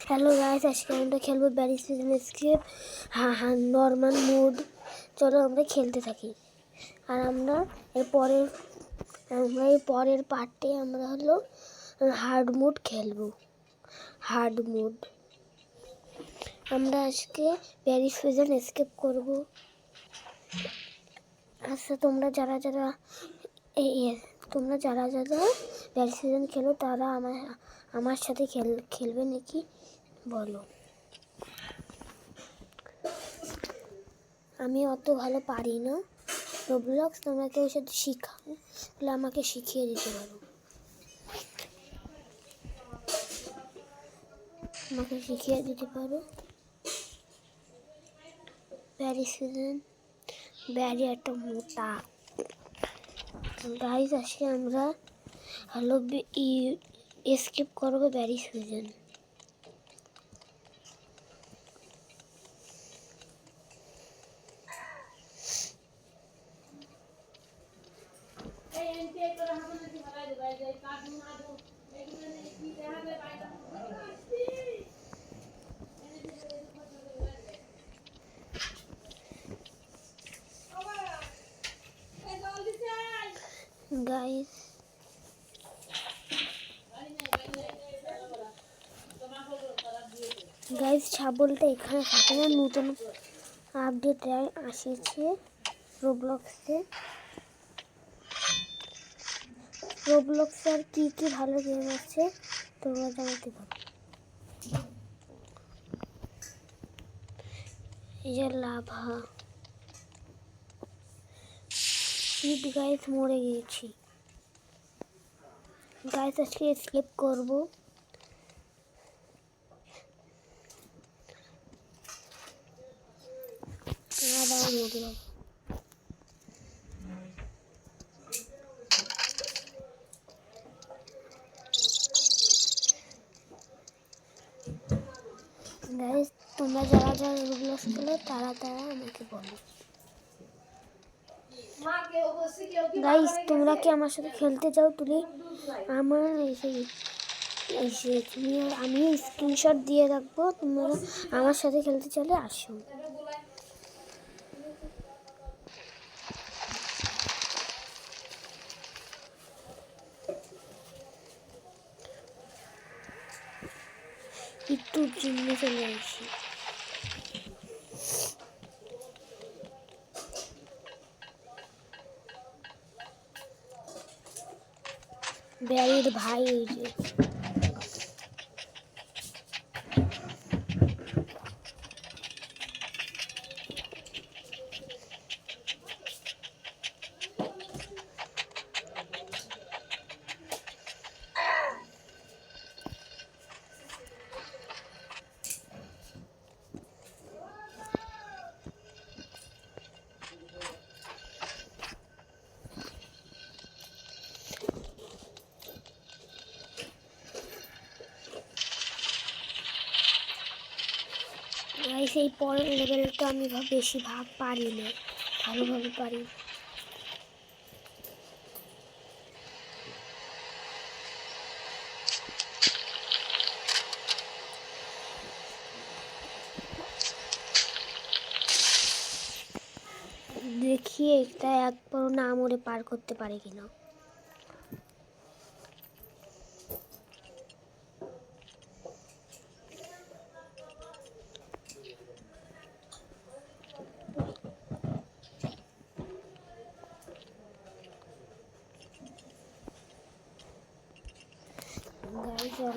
Hello guys, আজকে আমরা খেলবো berries season escape normal mode. চলো আমরা খেলতে থাকি। আর আমরা এর পরের পার্টে আমরা হলো হার্ড মোড খেলবো। হার্ড মোড আমরা আজকে ব্যারিজ সিজন এসকেপ করব। আচ্ছা, তোমরা যারা ব্যারিজ সিজন খেলো তারা আমার সাথে খেলবে নাকি বলো। আমি অত ভালো পারি না রোবলক্স, তোমরা কেউ সাথে শিখাও তাহলে আমাকে শিখিয়ে দিতে পারো। ব্যারিজ সিজন একটা মোটা গাইজ। আজকে আমরা হলো এসকেপ করবো ব্যারিজ সিজন। গাইজ ছাগলটা এখানে থাকে না, নতুন আপডেট আসছে রোবলক্সে। আর কি ভালো গেম আছে তোমরা জানাতে পারো। এই যে লাভা গাইজ, মরে গিয়েছি গাইজ। আজকে স্কেপ করবো। গাইজ তোমরা যারা রোবলক্স খেলো তারা আমাকে বলো। গাইজ তোমরা কি আমার সাথে খেলতে চাও? আমার আমি স্ক্রিনশট দিয়ে রাখবো, তোমরা আমার সাথে খেলতে চাইলে আসো। একটু জিমে চলে আসি। ব্যারির ভাই এই যে সেই পরের লেভেলটা আমি বেশি পারি না, ভালোভাবে পারি। দেখি এটা একবারও না মরে পার করতে পারে কিনা।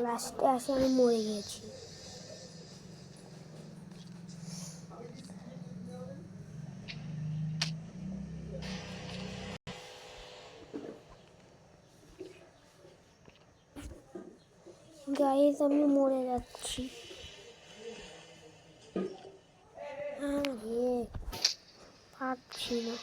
লাস্টে আসে আমি মরে গিয়েছি। গাইজ আমি মরে যাচ্ছি। পারছি না।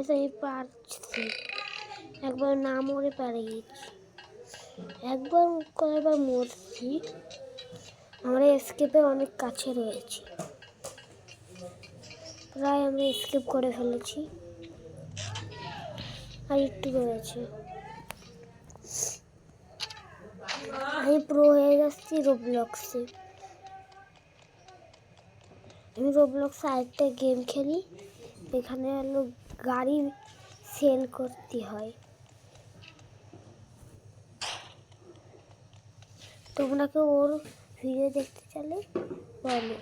গাইস আমি পারছি, একবার না মরে পেরে গেছি, একবার কয়েকবার মরছি। আমরা এসকেপে অনেক কাছে রয়েছি, প্রায় আমরা এসকেপ করে ফেলেছি, আর একটু রয়েছে। আমি প্রো হয়ে যাচ্ছি রোবলক্সে। আমি রোবলক্সে আরেকটা গেম খেলি, এখানে হলো গাড়ি সেল করতে হয়। তোমরা কেউ ওর ভিডিও দেখতে চাইলে বলো।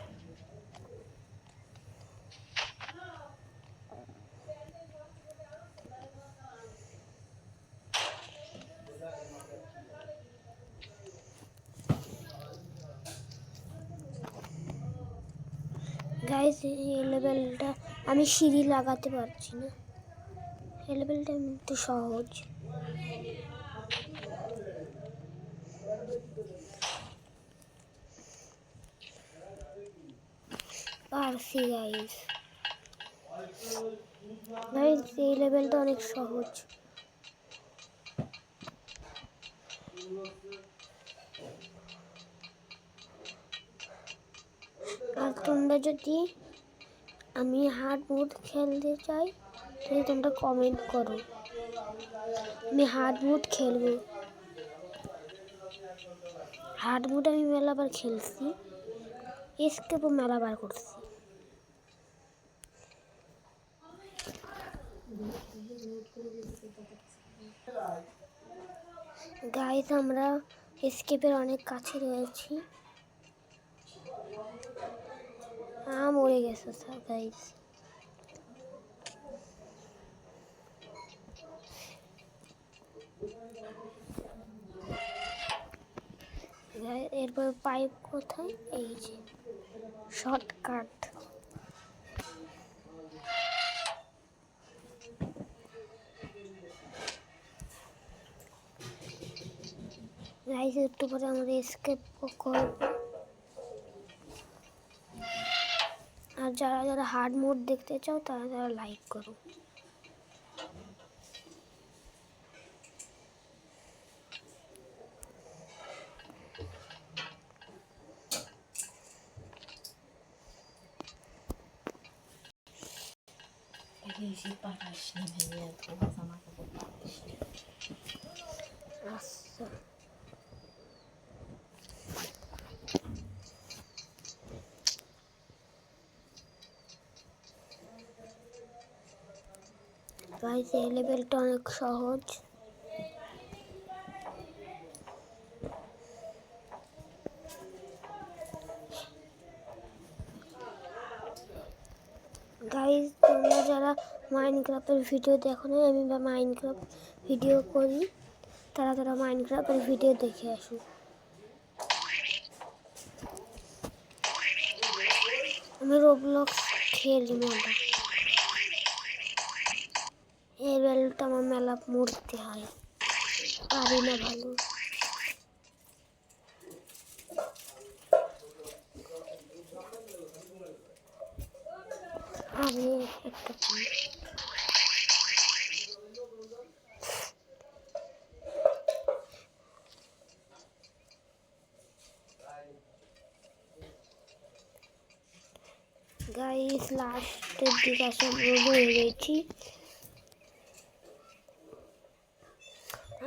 গাইস এই লেভেলটা আমি সিঁড়ি লাগাতে পারছি না, এই লেভেলটা একটু সহজ। পারছি গাইস, গাইস এই লেভেলটা অনেক সহজ। আর তোমরা যদি আমি হার্ড মোড খেলতে চাই তাহলে তোমরা কমেন্ট করো, আমি হার্ড মোড খেলবো। হার্ড মোড আমি মেলাবার খেলছি, এসকেপও মেলাবার করছি। গাইস আমরা এসকেপের অনেক কাছে রয়েছি। মরে গেছে স্যার গাইস। এরপর পাইপ কোথায়? এই যে শর্টকাট। গাইস একটু পরে আমরা এসকেপ করব। আর যারা যারা হার্ড মোড দেখতে চাও তারা তারা লাইক করো। আচ্ছা গাইস এই লেভেলটা অনেক সহজ। গাইস তোমরা যারা মাইনক্রাফটের ভিডিও দেখো না, আমি মাইনক্রাফট ভিডিও করি, তারা তারা মাইনক্রাফটের ভিডিও দেখে আসুন। আমি রোবলক্স খেলি মেলা, এই লেভেলটা আমার মেলা মরতে হয়, পারি না ভালো। আমি একটা গাইস লাস্টের দিকে আসা হয়ে গেছি।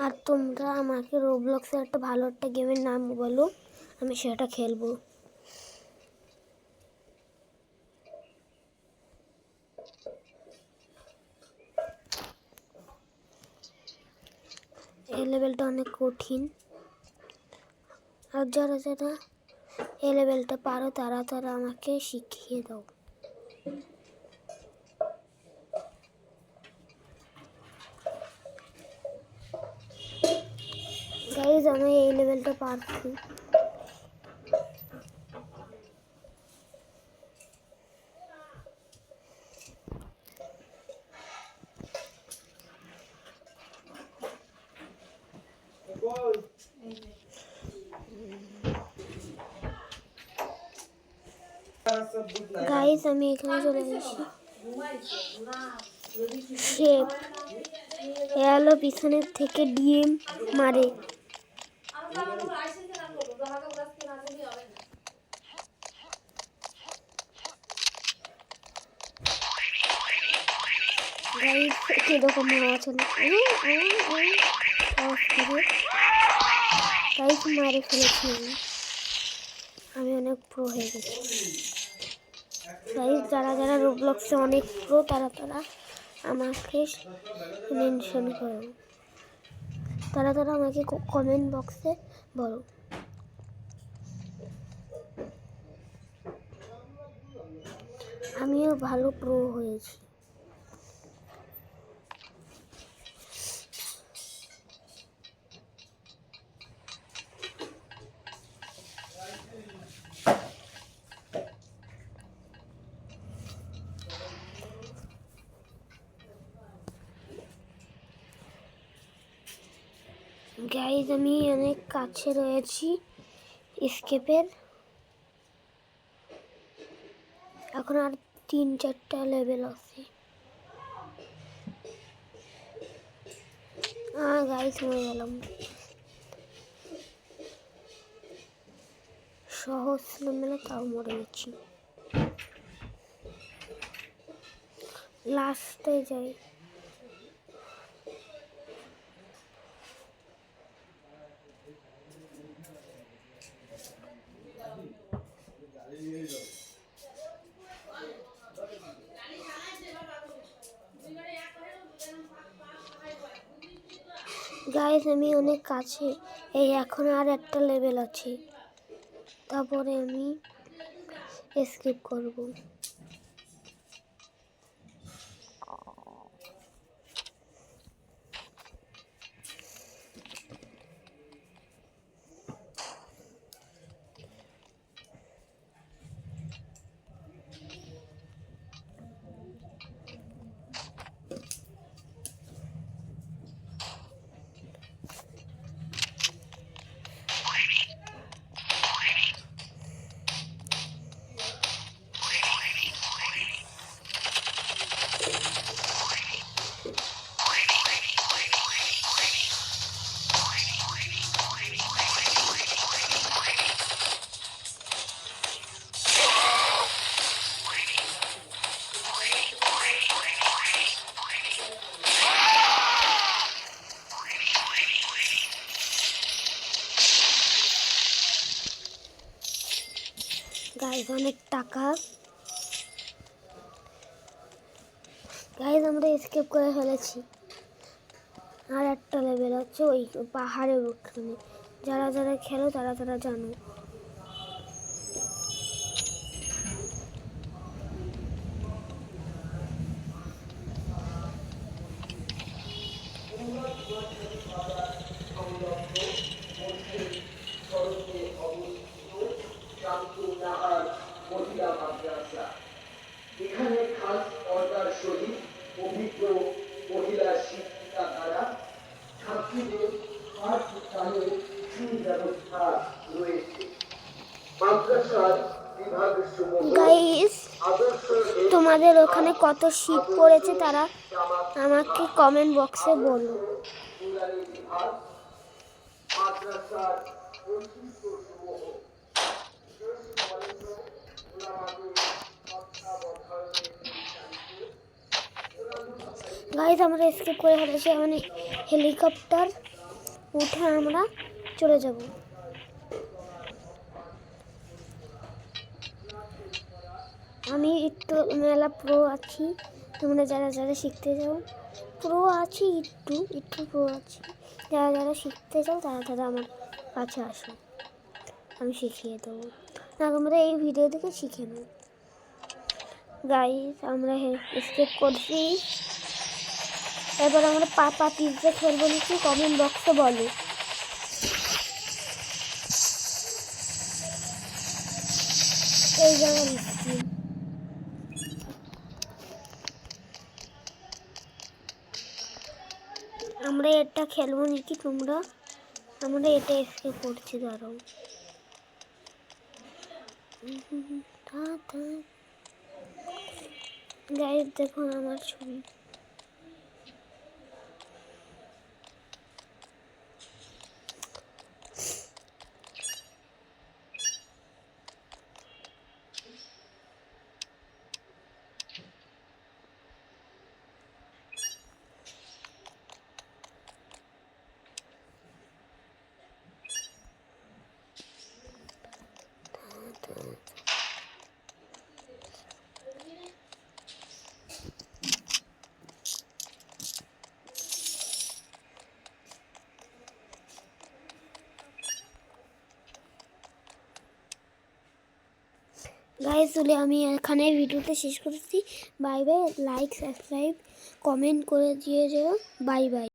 আর তোমরা আমাকে রোবলক্সের একটা ভালো একটা গেমের নাম বলো, আমি সেটা খেলবো। এই লেভেলটা অনেক কঠিন, আর যারা যারা এই লেভেলটা পারো তারা তারা আমাকে শিখিয়ে দাও। গাইস আমি এই লেভেলটা পারছি। গাইস আমি এখানে চলে এসেছি। শেপ এলো পিছনের থেকে ডিম মারে। গাইস কিরকম আওয়াজ হলো, গাইস মারে ফেলেছি আমি অনেক প্রো হয়ে গেছি। গাইস যারা যারা রোবলক্সে অনেক প্রো তারা আমাকে মেনশন করো, তারা আমাকে কমেন্ট বক্সে বলো। আমিও ভালো প্রো হয়েছি। গাইজ আমি অনেক কাছে রয়েছি এসকেপের। এখন আর 3-4টা লেভেল আছে। গাইজ মরে গেলাম। সহজ লেভেলে তাও মরে গেছি। লাস্টে যাই। গাইস আমি অনেক কাছে, এই এখন আর একটা লেভেল আছে, তারপরে আমি এসকেপ করব। গাইস অনেক টাকা। গাইস আমরা এসকেপ করে ফেলেছি। আর একটা লেভেল আছে ওই পাহাড়ের ওখানে। যারা যারা খেলো তারা জানো। এখানে খাস পর্দার সহিত অভিজ্ঞ মহিলা শিক্ষিকা দ্বারা ছাত্রীদের পাঠদানের সুব্যবস্থা রয়েছে। মাদ্রাসার বিভাগ গাইস তোমাদের ওখানে কত শীত পড়েছে তারা আমাকে কমেন্ট বক্সে বলো। মাদ্রাসার গাইস আমরা এসকেপ করে ফেলেছি। মানে হেলিকপ্টার উঠে আমরা চলে যাব। আমি একটু মেলা প্রো আছি, তোমরা যারা যারা শিখতে যাও প্রো আছি, একটু প্রো আছি। যারা যারা শিখতে চাও তারা আমার কাছে আসো, আমি শিখিয়ে দেবো। না তোমরা এই ভিডিও দেখে শিখে নাও। গাইস আমরা এসকেপ করছি। এবার আমরা পাপা পিজ্জা খেলবো নাকি কমেন্ট বক্সে বলো। এই যেমন আমরা এটা খেলবো নাকি তোমরা, আমরা এটা এসকেপ করছি। দাঁড়াও গাইস দেখুন আমার ছবি। গাইস চলে আমি এখানে ভিডিওটা শেষ করছি। Bye bye, like subscribe comment করে দিয়ে যেও। Bye bye.